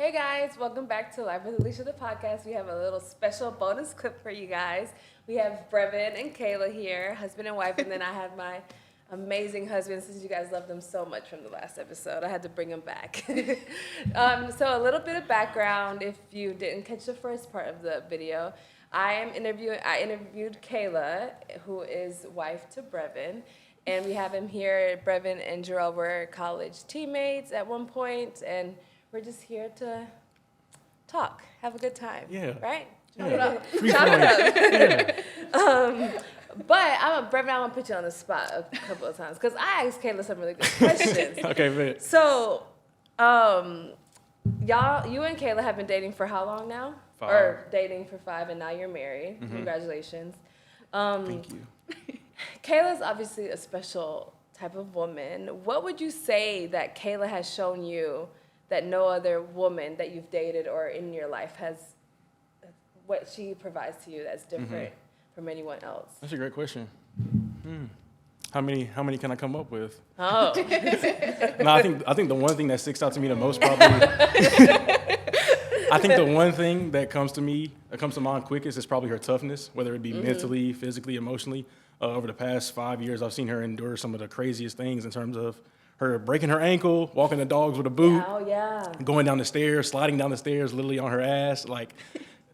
Hey guys, welcome back to Live with Alisha, the podcast. We have a little special bonus clip for you guys. We have Brevin and Kayla here, husband and wife, and then I have my amazing husband, since you guys loved him so much from the last episode. I had to bring him back. So a little bit of background, if you didn't catch the first part of the video. I interviewed Kayla, who is wife to Brevin, and we have him here. Brevin and Jarrell were college teammates at one point, and we're just here to talk, have a good time. Yeah. Right? Yeah. Chop it up. But Brevin, I'm gonna put you on the spot a couple of times because I asked Kayla some really good questions. Okay, bet. So, you and Kayla have been dating for how long now? 5. Or dating for 5, and now you're married. Mm-hmm. Congratulations. Thank you. Kayla's obviously a special type of woman. What would you say that Kayla has shown you that no other woman that you've dated or in your life has, what she provides to you that's different from anyone else? That's a great question. How many can I come up with? Oh. No, I think the one thing that sticks out to me the most probably I think the one thing that comes to mind quickest is probably her toughness, whether it be mentally, physically, emotionally. Over the past 5 years, I've seen her endure some of the craziest things in terms of her breaking her ankle, walking the dogs with a boot, going down the stairs, sliding down the stairs, literally on her ass. Like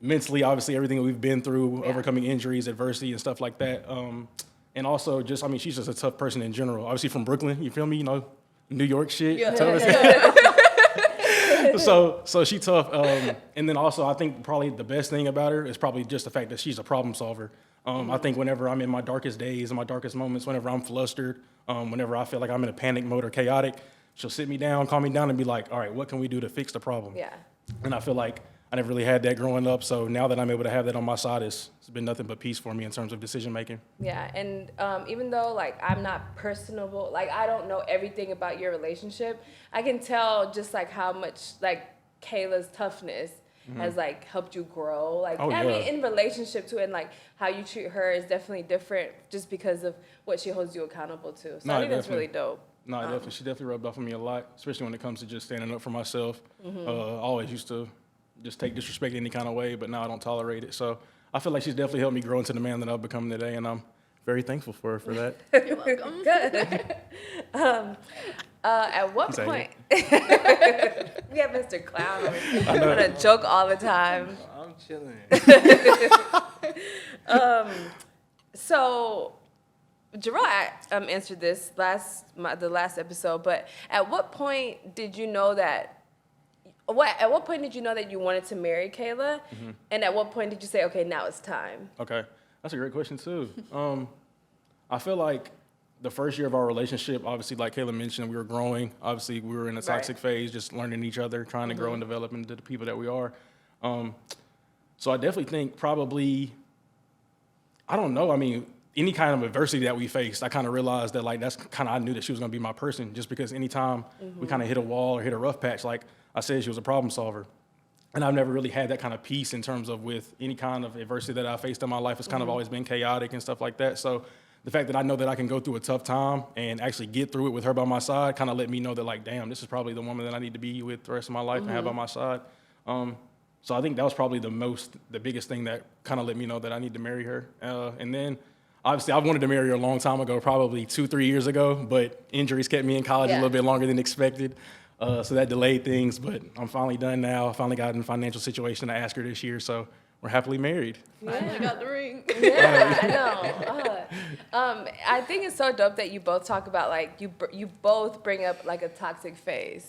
mentally, obviously, everything that we've been through, overcoming injuries, adversity, and stuff like that. And also, she's just a tough person in general. Obviously, from Brooklyn, you feel me? You know, New York shit. Yeah. So she tough. And then also, I think probably the best thing about her is probably just the fact that she's a problem solver. I think whenever I'm in my darkest days and my darkest moments, whenever I'm flustered, whenever I feel like I'm in a panic mode or chaotic, she'll sit me down, calm me down, and be like, all right, what can we do to fix the problem? Yeah. And I feel like I never really had that growing up, so now that I'm able to have that on my side, it's been nothing but peace for me in terms of decision making. Yeah, and even though like I'm not personable, like I don't know everything about your relationship, I can tell just like how much like Kayla's toughness has like helped you grow. Like I mean, in relationship too, and like how you treat her is definitely different just because of what she holds you accountable to. So I think that's really dope. No, definitely. She definitely rubbed off on me a lot, especially when it comes to just standing up for myself. I always used to just take disrespect any kind of way, but now I don't tolerate it. So I feel like she's definitely helped me grow into the man that I've become today, and I'm very thankful for her for that. You're welcome. Good. At what point? We have Mr. Clown. I'm gonna joke all the time. I'm chilling. So, Jarrell answered this the last episode, but at what point did you know that? At what point did you know that you wanted to marry Kayla? And at what point did you say, okay, now it's time? Okay, that's a great question too. I feel like the first year of our relationship, obviously, like Kayla mentioned, we were growing. Obviously, we were in a toxic phase, just learning each other, trying to grow and develop into the people that we are. So I definitely think probably, I don't know, I mean, any kind of adversity that we faced, I kind of realized that like I knew that she was going to be my person, just because anytime we kind of hit a wall or hit a rough patch, like I said, she was a problem solver. And I've never really had that kind of peace in terms of with any kind of adversity that I faced in my life. It's kind of always been chaotic and stuff like that. So the fact that I know that I can go through a tough time and actually get through it with her by my side kind of let me know that like, damn, this is probably the woman that I need to be with the rest of my life and have by my side. So I think that was probably the biggest thing that kind of let me know that I need to marry her. And then obviously I wanted to marry her a long time ago, probably 2-3 years ago, but injuries kept me in college a little bit longer than expected. So that delayed things, but I'm finally done now. I finally got in a financial situation to ask her this year, so we're happily married. Yeah. I got the ring. Yeah, I know. I think it's so dope that you both talk about like you both bring up like a toxic phase.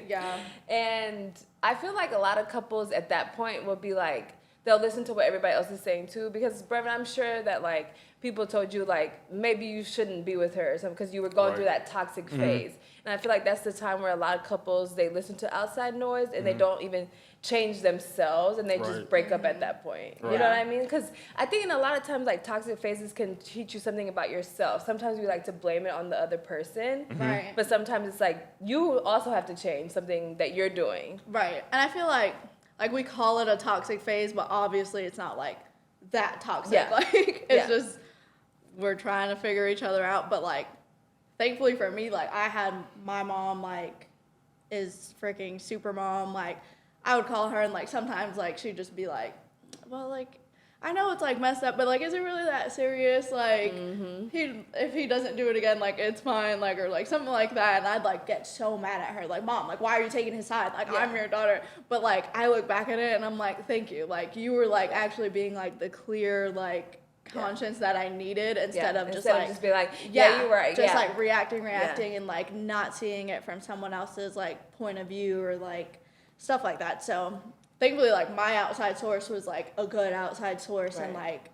Yeah. And I feel like a lot of couples at that point will be like, they'll listen to what everybody else is saying too, because Brevin, I'm sure that like people told you like maybe you shouldn't be with her or something because you were going through that toxic phase. And I feel like that's the time where a lot of couples, they listen to outside noise and they don't even change themselves and they just break up at that point. You know what I mean? Because I think in a lot of times like toxic phases can teach you something about yourself. Sometimes we like to blame it on the other person. Right. But sometimes it's like you also have to change something that you're doing. Right. And I feel like we call it a toxic phase, but obviously it's not like that toxic. Yeah. Like it's just we're trying to figure each other out. But like thankfully for me, like I had my mom like is freaking super mom. Like, I would call her and, like, sometimes, like, she'd just be like, well, like, I know it's, like, messed up, but, like, is it really that serious? Like, if he doesn't do it again, like, it's fine, like, or, like, something like that. And I'd, like, get so mad at her. Like, Mom, like, why are you taking his side? Like, I'm your daughter. But, like, I look back at it and I'm like, thank you. Like, you were, like, actually being, like, the clear, like, conscience that I needed instead of just, like, just be like, yeah, you're right. Just, like, reacting, and, like, not seeing it from someone else's, like, point of view or, like, stuff like that. So thankfully, like, my outside source was, like, a good outside source, and, like,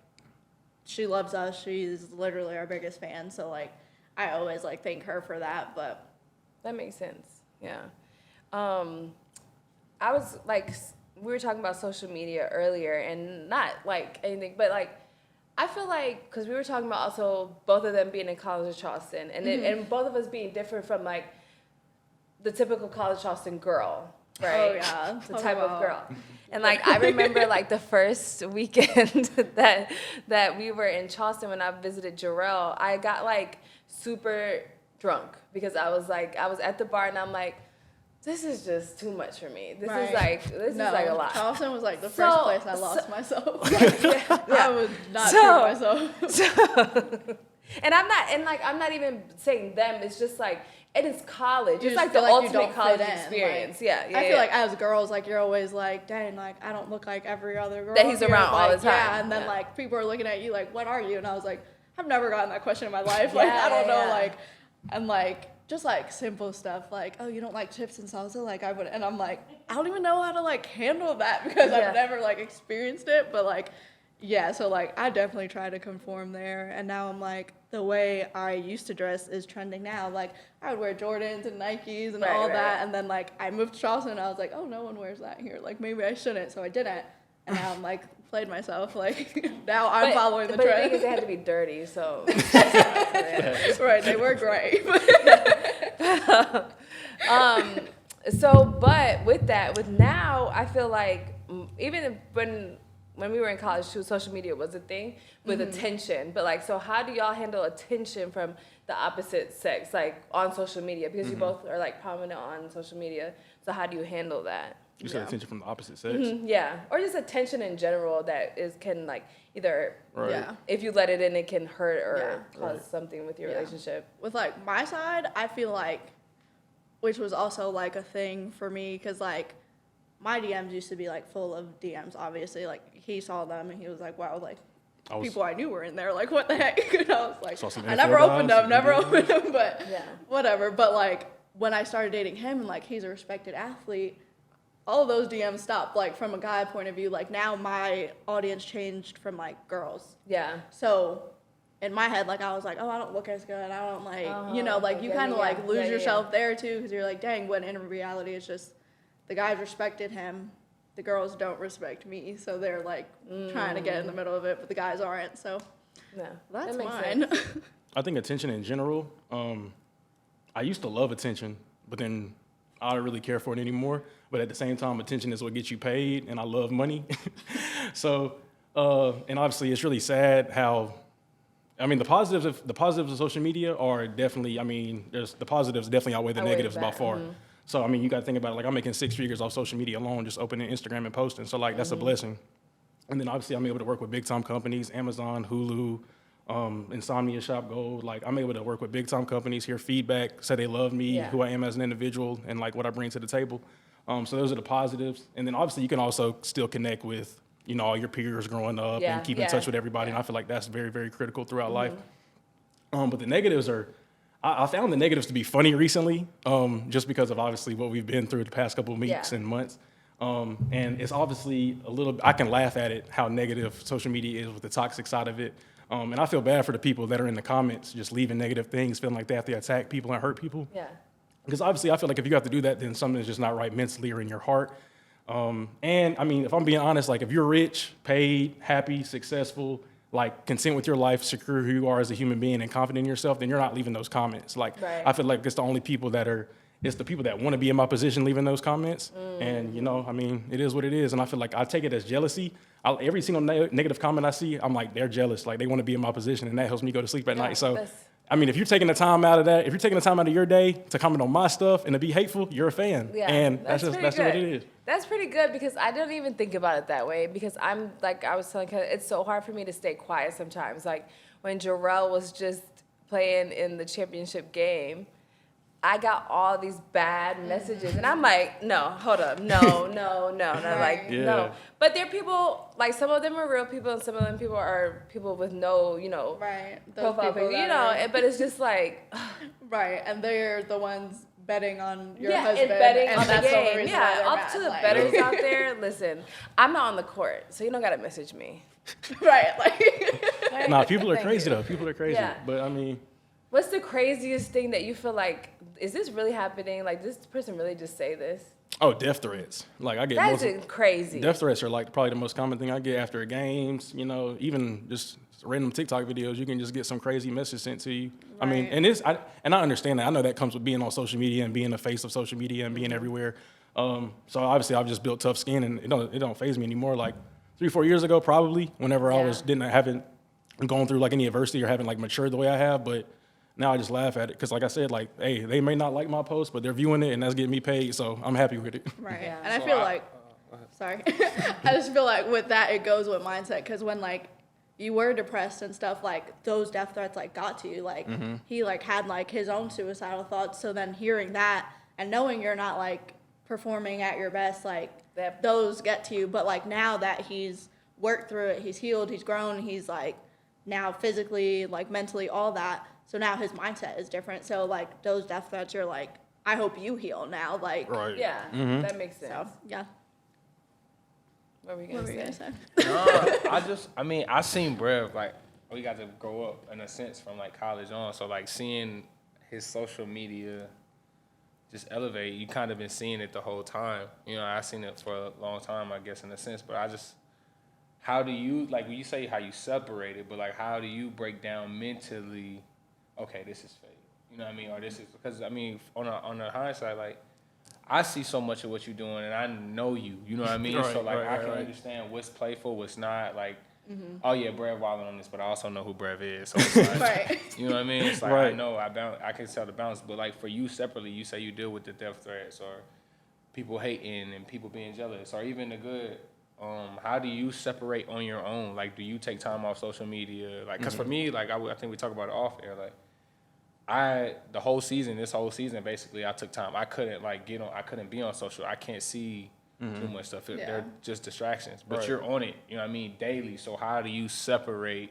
she loves us. She's literally our biggest fan, so, like, I always, like, thank her for that, but... That makes sense, yeah. I was, like, we were talking about social media earlier, and not, like, anything, but, like, I feel like, because we were talking about also both of them being in College of Charleston, and, and both of us being different from, like, the typical College of Charleston girl, right? Oh, yeah. The type of girl. And, like, I remember, like, the first weekend that we were in Charleston when I visited Jarrell, I got, like, super drunk because I was at the bar and I'm like, this is just too much for me. This is like a lot. Charleston was, like, the first place I lost myself. Like, I was not true myself. And I'm not even saying them. It's just like, it is college. You it's like feel the like you ultimate don't college fit in. experience. Like, Yeah. I feel like as girls, like, you're always like, dang, like, I don't look like every other girl that he's here. around all Like, the time. Yeah, and then like people are looking at you like, what are you? And I was like, I've never gotten that question in my life. Like, I don't know, like, and like just like simple stuff like, oh, you don't like chips and salsa? Like, I would, and I'm like, I don't even know how to like handle that because I've never like experienced it, but like. Yeah, so, like, I definitely try to conform there, and now I'm, like, the way I used to dress is trending now. Like, I would wear Jordans and Nikes and all that, and then, like, I moved to Charleston, and I was like, oh, no one wears that here. Like, maybe I shouldn't, so I didn't, and now I'm, like, played myself. Like, now I'm following the trend. But the thing is, they had to be dirty, so. Right, they were gray. But with now, I feel like, even when we were in college too, social media was a thing with attention. But like, so how do y'all handle attention from the opposite sex, like on social media? Because you both are like prominent on social media. So how do you handle that? You said attention from the opposite sex? Yeah, or just attention in general that can like either, if you let it in, it can hurt or cause something with your relationship. With like my side, I feel like, which was also like a thing for me, because like, my DMs used to be, like, full of DMs, obviously. Like, he saw them, and he was like, wow, like, people I knew were in there. Like, what the heck? And I was like, I never opened them, but whatever. But, like, when I started dating him, and, like, he's a respected athlete, all of those DMs stopped. Like, from a guy point of view, like, now my audience changed from, like, girls. Yeah. So, in my head, like, I was like, oh, I don't look as good. I don't, like, you know, like, you kind of, like, lose yourself there, too, because you're like, dang, when in reality, it's just... The guys respected him. The girls don't respect me, so they're like trying to get in the middle of it, but the guys aren't. So that's mine. I think attention in general. I used to love attention, but then I don't really care for it anymore. But at the same time, attention is what gets you paid, and I love money. So, and obviously, it's really sad how. I mean, the positives of social media are definitely. I mean, the positives definitely outweigh the negatives by far. So, I mean, you got to think about it. Like, I'm making 6 figures off social media alone, just opening Instagram and posting. So, like, that's a blessing. And then, obviously, I'm able to work with big-time companies, Amazon, Hulu, Insomnia, Shop Gold. Like, I'm able to work with big-time companies, hear feedback, say they love me, who I am as an individual, and, like, what I bring to the table. So those are the positives. And then, obviously, you can also still connect with, you know, all your peers growing up and keep in touch with everybody. And I feel like that's very, very critical throughout life. But the negatives are... I found the negatives to be funny recently, just because of obviously what we've been through the past couple of weeks and months. And it's obviously I can laugh at it, how negative social media is with the toxic side of it. And I feel bad for the people that are in the comments just leaving negative things, feeling like they have to attack people and hurt people. Yeah. Because obviously I feel like if you have to do that, then something's just not right mentally or in your heart. And I mean, if I'm being honest, like if you're rich, paid, happy, successful, like content with your life, secure who you are as a human being and confident in yourself, then you're not leaving those comments. Like, I feel like it's the only people it's the people that want to be in my position leaving those comments. And, you know, I mean, it is what it is. And I feel like I take it as jealousy. Every single negative comment I see, I'm like, they're jealous. Like, they want to be in my position, and that helps me go to sleep at night. So I mean, if you're taking the time out of that, if you're taking the time out of your day to comment on my stuff and to be hateful, you're a fan. Yeah, and that's what it is. That's pretty good because I don't even think about it that way because I'm like I was telling her, it's so hard for me to stay quiet sometimes. Like when Jarrell was just playing in the championship game, I got all these bad messages, and I'm like, no, hold up, no, like, no. But there are people, like, some of them are real people, and some of them people are people with no, profile picture, but it's just like. Right, and they're the ones betting on your husband. And betting and on that's the game. The reason why they're up mad. to the bettors out there, listen, I'm not on the court, so you don't got to message me. Right, like. Nah, people are crazy, though. People are crazy. Yeah. But, I mean. What's the craziest thing that you feel like, is this really happening? Like, this person really just say this? Oh, death threats. Like, I get That's crazy. Death threats are, like, probably the most common thing I get after games. Even just random TikTok videos, you can just get some crazy message sent to you. Right. I mean, and I understand that. I know that comes with being on social media and being the face of social media and being everywhere. So, obviously, I've just built tough skin, and it don't faze me anymore. Like, 3-4 years ago, probably, whenever I haven't gone through, like, any adversity or haven't, like, matured the way I have, but now I just laugh at it because, like I said, like, hey, they may not like my post, but they're viewing it and that's getting me paid, so I'm happy with it. Right. Yeah. And I feel like, sorry, I just feel like with that it goes with mindset because when like you were depressed and stuff, like those death threats like got to you, like he like had like his own suicidal thoughts. So then hearing that and knowing you're not like performing at your best, like those get to you. But like now that he's worked through it, he's healed, he's grown, he's like now physically, like mentally, all that. So now his mindset is different. So, like, those death threats are like, I hope you heal now. Like, right. Yeah, that makes sense. So, yeah. What were you going to say? I seen Brev, like, we got to grow up, in a sense, from, like, college on. So, like, seeing his social media just elevate, you kind of been seeing it the whole time. I seen it for a long time, I guess, in a sense. But how do you, like, when you say how you separate it, but, like, how do you break down mentally, okay, this is fake, you know what I mean? Or this is, because, I mean, on the hindsight, like, I see so much of what you're doing, and I know you know what I mean? Right, so, like, right, I can right. understand what's playful, what's not, like, oh, yeah, Brev wilding on this, but I also know who Brev is, so it's like, Right. you know what I mean? It's like, Right. I know, I can tell the balance, but, like, for you separately, you say you deal with the death threats, or people hating, and people being jealous, or even the good. How do you separate on your own? Like, do you take time off social media? Like, because for me, like, I think we talk about it off air. Like, this whole season, basically, I took time. I couldn't, like, I couldn't be on social. I can't see too much stuff. Yeah. They're just distractions. But Right. you're on it, you know what I mean, daily. So how do you separate,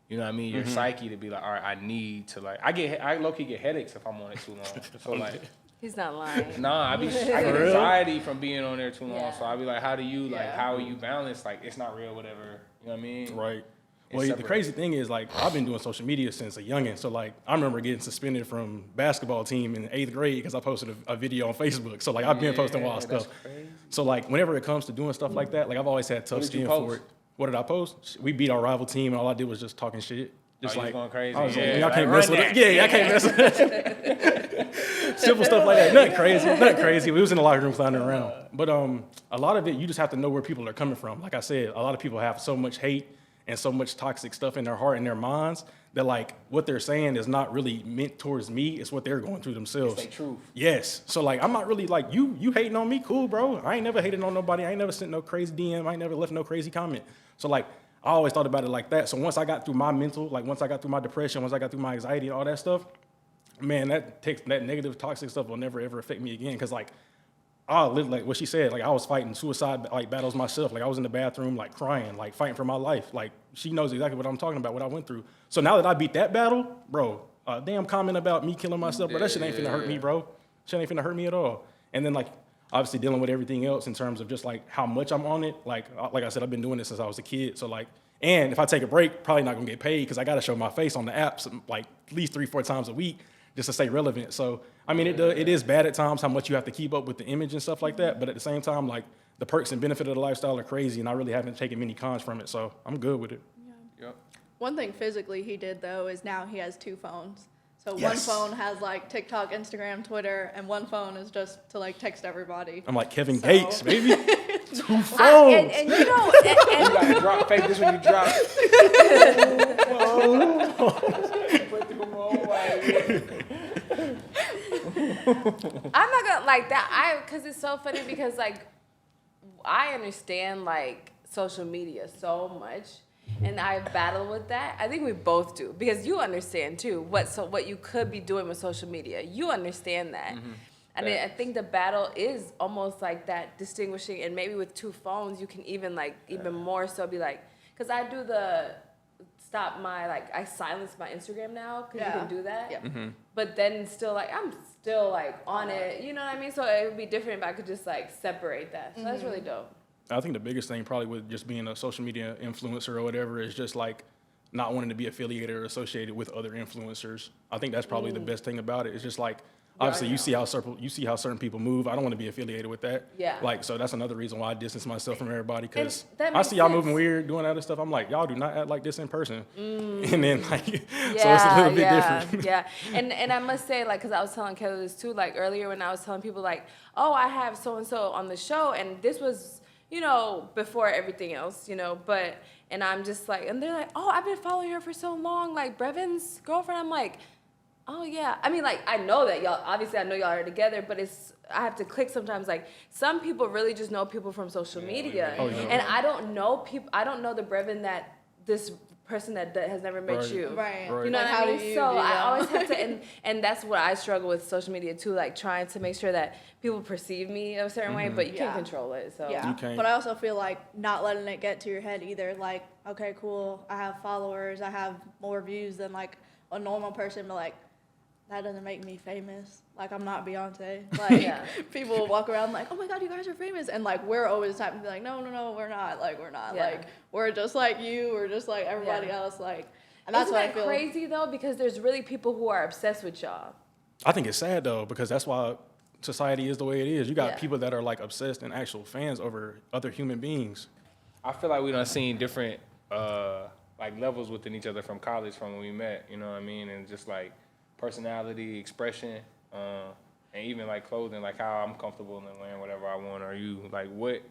you know what I mean, your psyche to be like, all right, I need to, like, I low-key get headaches if I'm on it too long. So, like, He's not lying. nah, I get anxiety from being on there too long. Yeah. So I be like, how do you, like, Yeah. how are you balance? Like, it's not real, whatever. You know what I mean? Right. It's Well, the separate. crazy thing is, like, I've been doing social media since a youngin'. So, like, I remember getting suspended from basketball team in 8th grade because I posted a video on Facebook. So, like, I've been posting wild that's stuff. crazy. So, like, whenever it comes to doing stuff like that, like, I've always had tough What did you skin post? for it. What did I post? We beat our rival team, and all I did was just talking shit. Just Oh, you like, was going crazy. I was like, Yeah, y'all like, can't run mess with that. it. Yeah, I can't mess with it. Simple stuff like that. Nothing crazy. We was in the locker room floundering around. But a lot of it, you just have to know where people are coming from. Like I said, a lot of people have so much hate and so much toxic stuff in their heart and their minds that, like, what they're saying is not really meant towards me. It's what they're going through themselves. It's their truth. Yes. So, like, I'm not really, like, you hating on me, cool, bro. I ain't never hated on nobody. I ain't never sent no crazy DM. I ain't never left no crazy comment. So, like, I always thought about it like that. So once I got through my mental, like, once I got through my depression, once I got through my anxiety and all that stuff, man, that negative, toxic stuff will never, ever affect me again. Because, like, I lived, like what she said, like, I was fighting suicide, like, battles myself. Like, I was in the bathroom, like, crying, like, fighting for my life. Like, she knows exactly what I'm talking about, what I went through. So now that I beat that battle, bro, damn comment about me killing myself, bro, that shit ain't finna hurt me, bro. Shit ain't finna hurt me at all. And then, like, obviously dealing with everything else in terms of just, like, how much I'm on it. Like I said, I've been doing this since I was a kid. So, like, and if I take a break, probably not gonna get paid because I gotta show my face on the apps, like, at least 3-4 times a week just to stay relevant. So, I mean, it is bad at times how much you have to keep up with the image and stuff like that. But at the same time, like, the perks and benefit of the lifestyle are crazy, and I really haven't taken many cons from it. So I'm good with it. Yep. One thing physically he did, though, is now he has 2 phones. So Yes. one phone has, like, TikTok, Instagram, Twitter, and one phone is just to, like, text everybody. I'm like Kevin So- Gates, baby. 2 phones. And you know, You gotta drop fake this when you drop. I'm not gonna like that. Because it's so funny because like I understand like social media so much, and I battle with that. I think we both do because you understand too what you could be doing with social media. You understand that. Mm-hmm. And I think the battle is almost like that distinguishing, and maybe with 2 phones, you can even like even more so be like, because I do I silence my Instagram now because you can do that. Yeah. Mm-hmm. But then still like I'm still like on it, you know what I mean? So it would be different if I could just like separate that. So that's really dope. I think the biggest thing probably with just being a social media influencer or whatever is just like not wanting to be affiliated or associated with other influencers. I think that's probably the best thing about it. It's just like, obviously you see how certain people move. I don't want to be affiliated with that. Yeah. Like, so that's another reason why I distance myself from everybody, because that I makes see y'all sense. moving weird, doing other stuff. I'm like, y'all do not act like this in person. And then like, so it's a Yeah, little bit yeah, different. yeah. And I must say, like, because I was telling Kelly this too, like earlier when I was telling people like, oh, I have so and so on the show, and this was, you know, before everything else, you know, and I'm just like, and they're like, oh, I've been following her for so long, like Brevin's girlfriend. I'm like, oh yeah. I mean, like, I know that y'all, obviously I know y'all are together, but I have to click sometimes. Like, some people really just know people from social media. Oh, yeah. And I don't know the Brevin that this person that has never met Right. you. Right. Right. You know Like, what how I do mean? you So do I that? always have to, and that's what I struggle with social media too, like trying to make sure that people perceive me a certain way, but you can't Yeah. control it. So Yeah, You can't. but I also feel like not letting it get to your head either. Like, okay, cool, I have followers, I have more views than like a normal person, but like that doesn't make me famous. Like, I'm not Beyonce. Like, Yeah. people will walk around like, oh my God, you guys are famous, and like we're always the type to be like, no, we're not. Like, we're not. Yeah. Like, we're just like you. We're just like everybody Yeah. else. Like, and that's isn't what I that feel. crazy though? Because there's really people who are obsessed with y'all. I think it's sad though, because that's why society is the way it is. You got Yeah. people that are like obsessed and actual fans over other human beings. I feel like we done seen different like levels within each other from college, from when we met. You know what I mean? And just like personality, expression, and even like clothing, like how I'm comfortable in wearing whatever I want. Or you, like, what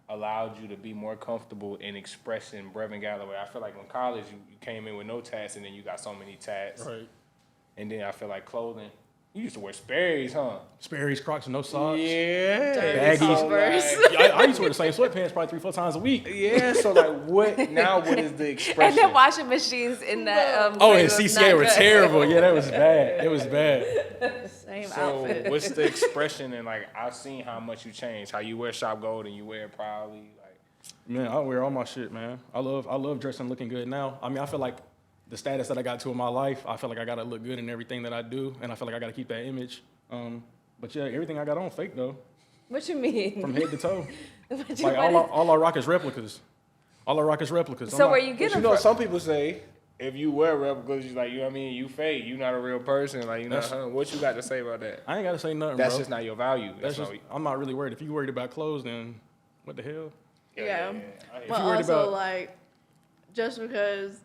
allowed you to be more comfortable in expressing Brevin Galloway? I feel like in college you came in with no tats, and then you got so many tats. Right. And then I feel like clothing. You used to wear Sperry's, huh? Sperry's, Crocs, and no socks. Yeah. Baggies. So, Converse. like, I used to wear the same sweatpants probably 3-4 times a week. yeah. So like, what is the expression? And the washing machines in that. Oh, place and was CCA not were good. terrible. Yeah, that was bad. It was bad. Same So outfit. what's the expression? And like, I've seen how much you changed. How you wear Shop Gold and you wear it proudly. Like, Man, I wear all my shit, man. I love dressing, looking good now. I mean, I feel like the status that I got to in my life, I feel like I gotta look good in everything that I do, and I feel like I gotta keep that image. But yeah, everything I got on fake though, What you mean? from head to toe. What you Like what all I rock is replicas. All I rock is replicas. is- so where you but get you them know, from? some people say if you wear replicas, you like, you know what I mean, you fake. You not a real person. Like, you know, what you got to say about that? I ain't gotta say nothing, That's bro. just not your value. That's That's just, not. I'm not really worried. If you worried about clothes, then what the hell? Yeah. I hear But you. worried also, about- like, just because,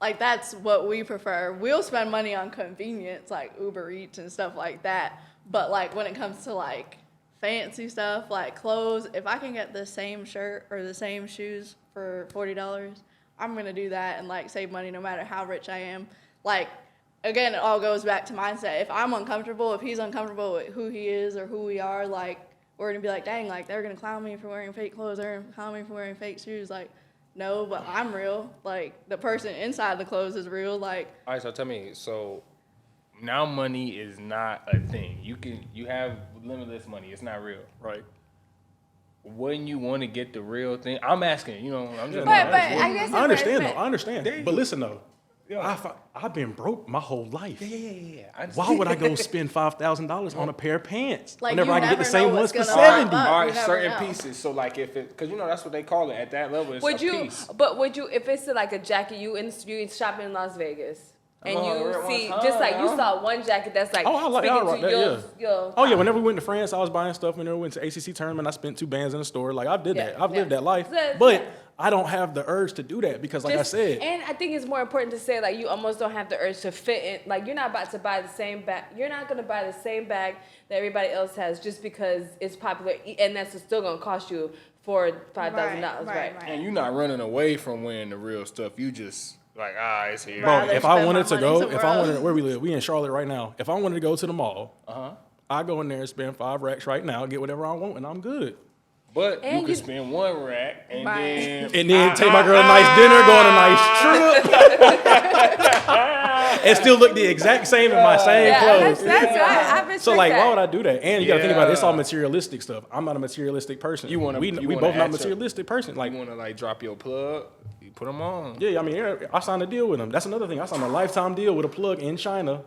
like, that's what we prefer. We'll spend money on convenience, like Uber Eats and stuff like that. But, like, when it comes to, like, fancy stuff, like clothes, if I can get the same shirt or the same shoes for $40, I'm going to do that and, like, save money no matter how rich I am. Like, again, it all goes back to mindset. If I'm uncomfortable, if he's uncomfortable with who he is or who we are, like, we're going to be like, dang, like, they're going to clown me for wearing fake clothes. They're going to clown me for wearing fake shoes. Like, no, but I'm real. Like, the person inside the clothes is real. Like, All right, so tell me, so now money is not a thing. You have limitless money. It's not real. Right. Wouldn't you want to get the real thing? I'm asking, you know, I'm just. But I guess I understand but- though. I understand. There you But go. listen though, Yeah. I've been broke my whole life. Yeah. Why would I go spend $5,000 on a pair of pants Like, whenever you I can get the never same know ones what's for gonna $70? pop up. All You right, never certain know. pieces. So like if it, because you know that's what they call it at that level. It's Would a you? piece. But would you? If it's like a jacket, you shopping in Las Vegas, and I'm gonna wear it you one see time, just like you now. saw one jacket that's like Oh, I like- speaking I like to that, your Oh yeah, whenever we went to France, I was buying stuff. Whenever we went to ACC tournament, I spent 2 bands in the store. Like I did Yeah, that. I've yeah. lived that life. So, But yeah. I don't have the urge to do that because, like Just- I said, and I think it's more important to say like you almost don't have the urge to fit in. Like you're not about to buy the same bag. You're not gonna buy the same bag that everybody else has just because it's popular, and that's still gonna cost you $4,000-$5,000, right? And you're not running away from wearing the real stuff. You just Like, it's here. Bro, Rather if I spend wanted my to money go, somewhere if I wanted, else. where we live, we in Charlotte right now. If I wanted to go to the mall, Uh-huh. I go in there and spend 5 racks right now, get whatever I want, and I'm good. But And you could spend 1 rack and Right. then Take my girl a nice dinner, go on a nice trip, and still look the exact same in my same clothes. That's right. I respect So like, that. why would I do that? And you got to think about it, it's all Yeah. materialistic stuff. I'm not a materialistic person. You wanna- we you we wanna both not add to- materialistic person. Like, you want to like drop your plug, you put them on. yeah, I mean, I signed a deal with them. That's another thing. I signed a lifetime deal with a plug in China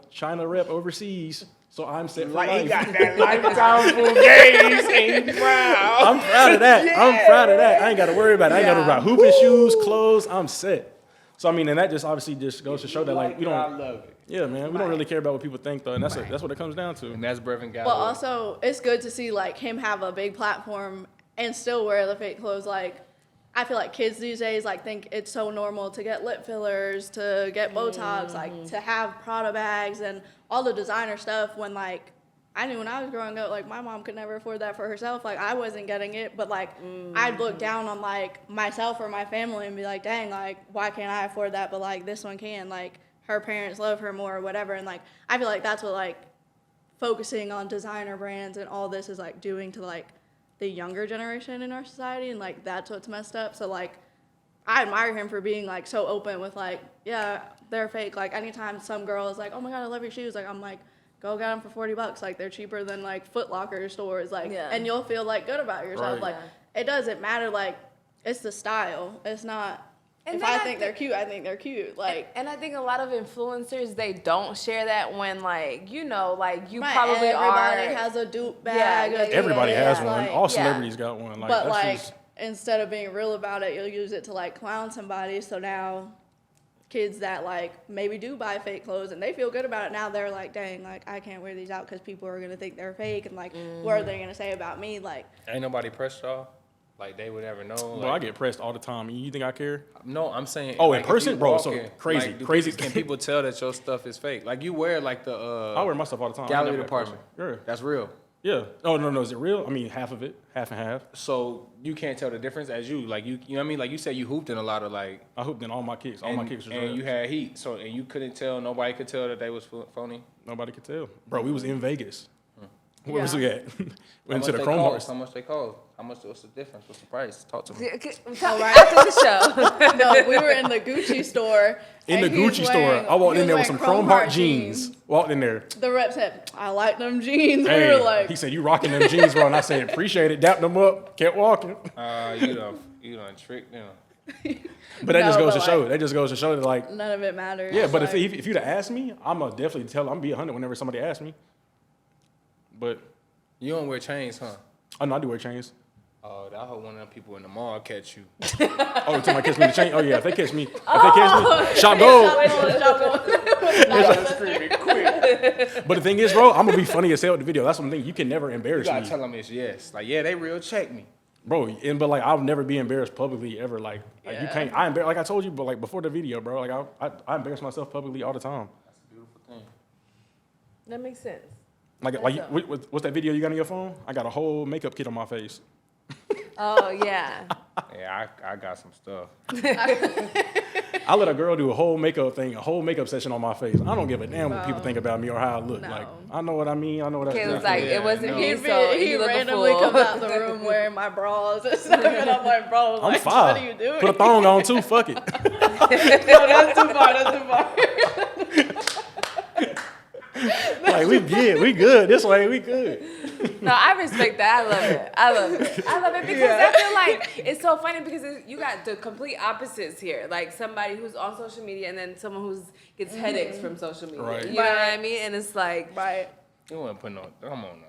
rep overseas. So I'm set for Like life. he got that lifetime full gaze and he proud. I'm proud of that. I'm proud of that. I ain't got to worry about it. I ain't got to worry about hooping shoes, clothes. I'm set. So I mean, and that just obviously just goes to show that like we I don't. love it. Yeah, man, we don't really care about what people think though, and that's what it comes down to. And that's Brevin Galloway. But also, it's good to see like him have a big platform and still wear the fake clothes. Like, I feel like kids these days like think it's so normal to get lip fillers, to get Botox, like to have Prada bags and all the designer stuff. When like I knew when I was growing up, like my mom could never afford that for herself. Like I wasn't getting it, but like I'd look down on like myself or my family and be like, dang, like why can't I afford that? But like this one can. Like her parents love her more or whatever. And like I feel like that's what like focusing on designer brands and all this is like doing to like the younger generation in our society, and like that's what's messed up. So like I admire him for being like so open with like, yeah, they're fake. Like anytime some girl is like, oh my god, I love your shoes, like I'm like, go get them for $40. Like they're cheaper than like Foot Locker stores. Like and you'll feel like good about yourself. Right. Like it doesn't matter. Like it's the style. It's not. And if then I I think they're cute, I think they're cute. Like And I think a lot of influencers, they don't share that when, like, you know, like, you right, probably everybody are. has a dupe bag. Yeah, a yeah, Everybody dupe has bag, one. like- All yeah. celebrities got one. Like, but that's like just, instead of being real about it, you'll use it to like clown somebody. So now kids that like maybe do buy fake clothes and they feel good about it, now they're like, dang, like I can't wear these out because people are gonna think they're fake, and like what are they gonna say about me? Like Ain't nobody pressed y'all. Like they would ever know. bro, I get pressed all the time. You think I care? No, I'm saying. Oh, like, in if person? you Bro, so walking, crazy, like, crazy. Can people tell that your stuff is fake? Like you wear like the I wear my stuff all the time. I gallery never wear department. person. That's real. Yeah. Oh no, is it real? I mean, half of it, half and half. So you can't tell the difference as you like you know what I mean? Like you said you hooped in a lot of like I hooped in all my kicks. All and, my kicks was and red. you had heat. So and you couldn't tell, nobody could tell that they was phony. Nobody could tell. Bro, we was in Vegas. Where Yeah. was we at? We How went much to the they Chrome cost? Horse. How much they cost? What's the difference? What's the price? Talk to me. Tell right. after the show. no, we were in the Gucci store. In the and he was Gucci wearing- store, I walked he in there with was some wearing Chrome Heart jeans. Walked in there. The rep said, I like them jeans. We Hey, were like, he said, "You rocking them jeans, bro?" And I said, "Appreciate it." Dapped them up, kept walking. You done tricked them. But that just No, goes but to show. like- That just goes to show that, like, none of it matters. yeah. But like, if you'd have asked me, I'ma definitely tell. I'm be 100 whenever somebody asks me. But You don't wear chains, huh? I know I do wear chains. Oh, I hope one of them people in the mall catch you. Oh, until I catch me the chain. Oh yeah, if they catch me, shot gold. Screaming quick. But the thing is, bro, I'm gonna be funny as hell with the video. That's one thing you can never You embarrass gotta me, tell them it's yes. Like, yeah, they real. Check me. bro. But like, I'll never be embarrassed publicly ever. Like you Yeah. can't. Like I told you, but like before the video, bro. Like I embarrass myself publicly all the time. That's a beautiful thing. That makes sense. Like what's that video you got on your phone? I got a whole makeup kit on my face. Oh, yeah. Yeah, I got some stuff. I let a girl do a whole makeup session on my face. I don't give a damn what people Bro, think about me or how I look. no. Like I know what I mean. I know what I Kayla's feel. like, Yeah, it wasn't no. me, He, so he you look a randomly fool. comes out the room wearing my bras and stuff, and I'm like, bro, I'm like, fine. what are you doing? Put a thong on too. Fuck it. No, that's too far. That's too far. Like we good. This way we good. No, I respect that. I love it because I feel like it's so funny because you got the complete opposites here. Like somebody who's on social media and then someone who gets headaches from social media. Right. You know what I mean? And it's like, Right. You want to put no? Come on now.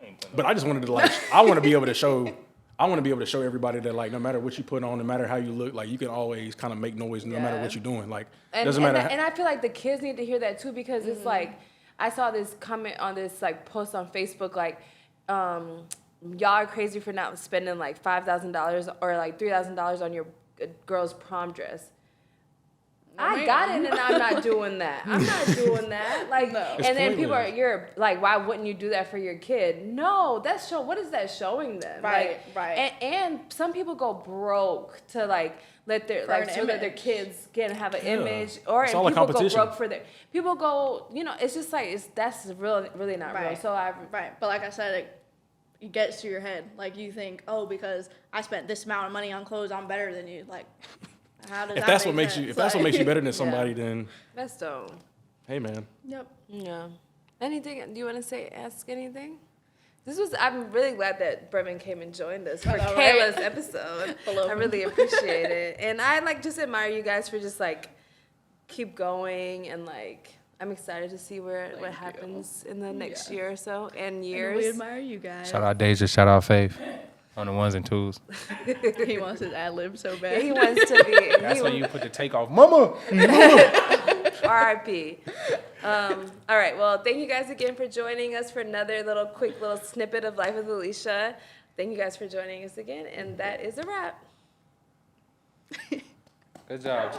You ain't putting But I just wanted to like. I want to be able to show. I want to be able to show everybody that like no matter what you put on, no matter how you look, like you can always kind of make noise no matter Yeah. what you're doing. Like and, doesn't and, matter. and I feel like the kids need to hear that too because it's like I saw this comment on this like post on Facebook like y'all are crazy for not spending like $5,000 or like $3,000 on your girl's prom dress. I got it and I'm not doing that. I'm not doing that. Like, No. and It's then people are, pointless. you're like, why wouldn't you do that for your kid? No, that's what is that showing them? Right, like, right. And some people go broke to like let their For like an so that their image. kids can have an Yeah. image, or It's and all a people go competition. broke for their people go. You know, it's just like that's really not real. Right. So Right, but like I said, it gets to your head. Like you think, oh, because I spent this amount of money on clothes, I'm better than you. Like, how does If that that's make what makes you, sense? if that's what Like- makes you better than somebody, then that's dope. hey, man. Yep. Yeah. Anything? Do you want to say? Ask anything? I'm really glad that Brevin came and joined us for I know, right? Kayla's episode. Hello. I really appreciate it. And I like just admire you guys for just like keep going and like I'm excited to see what you. happens in the next Yeah. year or so and And years. we admire you guys. Shout out Deja, shout out Faith on the ones and twos. He wants his ad lib so Yeah, bad. he wants to be. That's why you put the take off, mama. R.I.P. All right. Well, thank you guys again for joining us for another quick little snippet of Life with Alisha. Thank you guys for joining us again, and that is a wrap. Good job.